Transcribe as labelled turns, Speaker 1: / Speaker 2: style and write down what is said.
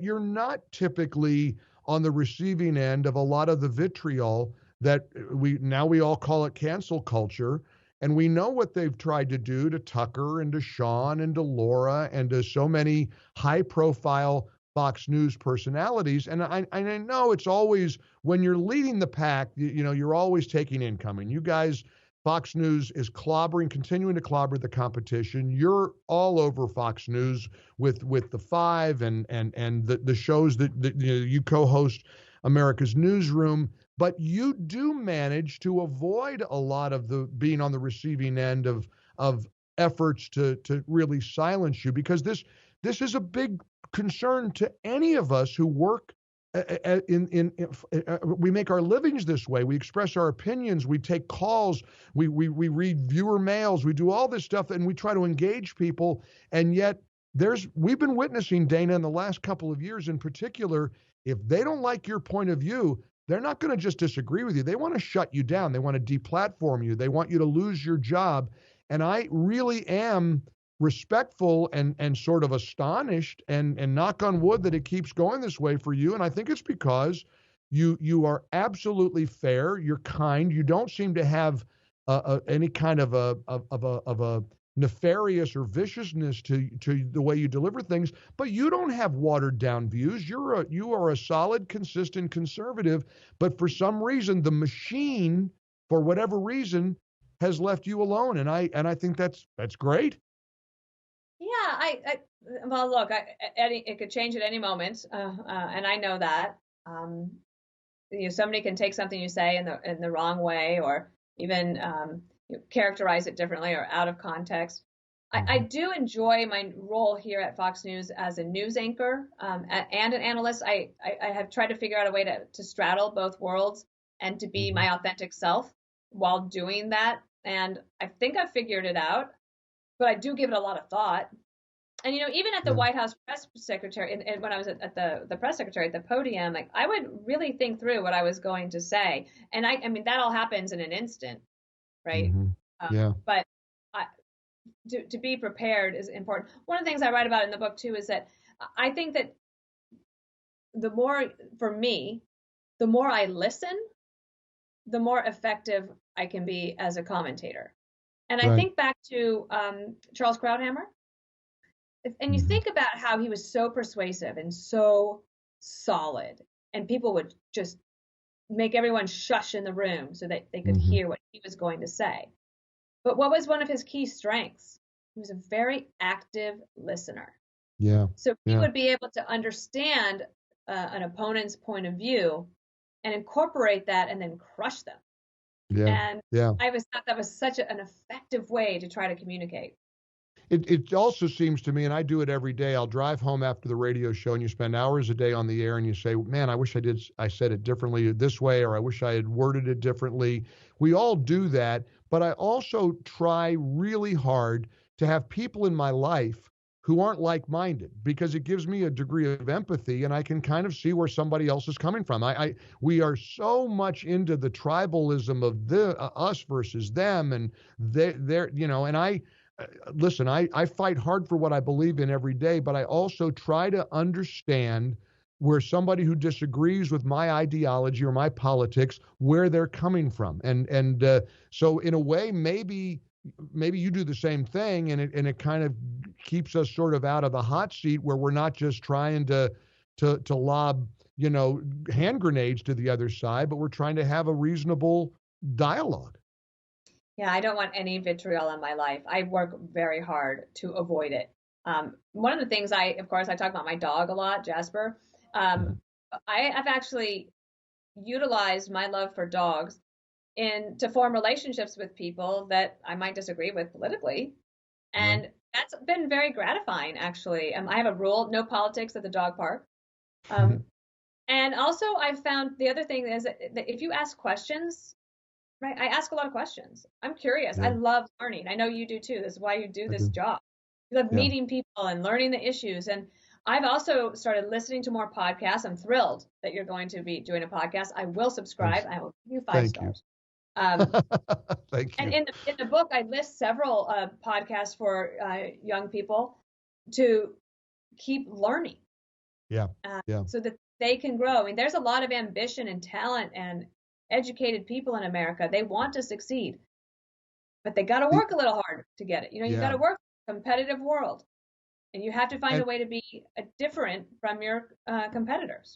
Speaker 1: you're not typically on the receiving end of a lot of the vitriol that we all call it cancel culture. And we know what they've tried to do to Tucker and to Sean and to Laura and to so many high profile Fox News personalities. And I know it's always when you're leading the pack, you're always taking incoming. You guys, Fox News is continuing to clobber the competition. You're all over Fox News with the Five and the shows that you co-host, America's Newsroom. But you do manage to avoid a lot of the being on the receiving end of efforts to really silence you, because this is a big concern to any of us who work we make our livings this way. We express our opinions. We take calls. We read viewer mails. We do all this stuff, and we try to engage people. And yet, we've been witnessing, Dana, in the last couple of years in particular, if they don't like your point of view, they're not going to just disagree with you. They want to shut you down. They want to deplatform you. They want you to lose your job. And I really am respectful and sort of astonished and knock on wood that it keeps going this way for you. And I think it's because you are absolutely fair. You're kind. You don't seem to have any kind of a nefarious or viciousness to the way you deliver things, but you don't have watered down views. You are a solid, consistent conservative, but for some reason, the machine, for whatever reason, has left you alone. And I think that's great.
Speaker 2: Yeah, well, look, it could change at any moment, and I know that. Somebody can take something you say in the wrong way, or even characterize it differently or out of context. I do enjoy my role here at Fox News as a news anchor and an analyst. I have tried to figure out a way to straddle both worlds and to be my authentic self while doing that. And I think I've figured it out, but I do give it a lot of thought. And, even at the White House press secretary, and when I was at the press secretary at the podium, like, I would really think through what I was going to say. And I mean, that all happens in an instant, right? But to be prepared is important. One of the things I write about in the book, too, is that I think that for me, the more I listen, the more effective I can be as a commentator. And I think back to Charles Krauthammer. And you think about how he was so persuasive and so solid, and people would just make everyone shush in the room so that they could hear what he was going to say. But what was one of his key strengths? He was a very active listener.
Speaker 1: Yeah.
Speaker 2: So he would be able to understand an opponent's point of view and incorporate that and then crush them. And I always thought that was such an effective way to try to communicate.
Speaker 1: It also seems to me, and I do it every day, I'll drive home after the radio show and you spend hours a day on the air and you say, man, I wish I said it differently this way, or I wish I had worded it differently. We all do that, but I also try really hard to have people in my life who aren't like-minded, because it gives me a degree of empathy and I can kind of see where somebody else is coming from. We are so much into the tribalism of us versus them, and they're and listen, I fight hard for what I believe in every day, but I also try to understand where somebody who disagrees with my ideology or my politics, where they're coming from. And so in a way, maybe you do the same thing, and it kind of keeps us sort of out of the hot seat, where we're not just trying to lob, hand grenades to the other side, but we're trying to have a reasonable dialogue.
Speaker 2: Yeah, I don't want any vitriol in my life. I work very hard to avoid it. One of the things of course, I talk about my dog a lot, Jasper. I have actually utilized my love for dogs to form relationships with people that I might disagree with politically. And that's been very gratifying, actually. I have a rule, no politics at the dog park. And also I've found the other thing is that if you ask questions, right, I ask a lot of questions. I'm curious. I love learning. I know you do too. This is why you do this job. You love meeting people and learning the issues. And I've also started listening to more podcasts. I'm thrilled that you're going to be doing a podcast. I will subscribe. I will give you 5 stars.
Speaker 1: Thank you.
Speaker 2: And in the book, I list several podcasts for young people to keep learning.
Speaker 1: Yeah. Yeah.
Speaker 2: so that they can grow. I mean, there's a lot of ambition and talent and educated people in America. They want to succeed, but they got to
Speaker 1: The,
Speaker 2: work a little hard to get it. You got
Speaker 1: yeah.
Speaker 2: to work in a competitive world, and you have to find
Speaker 1: And
Speaker 2: a way to be different from your competitors.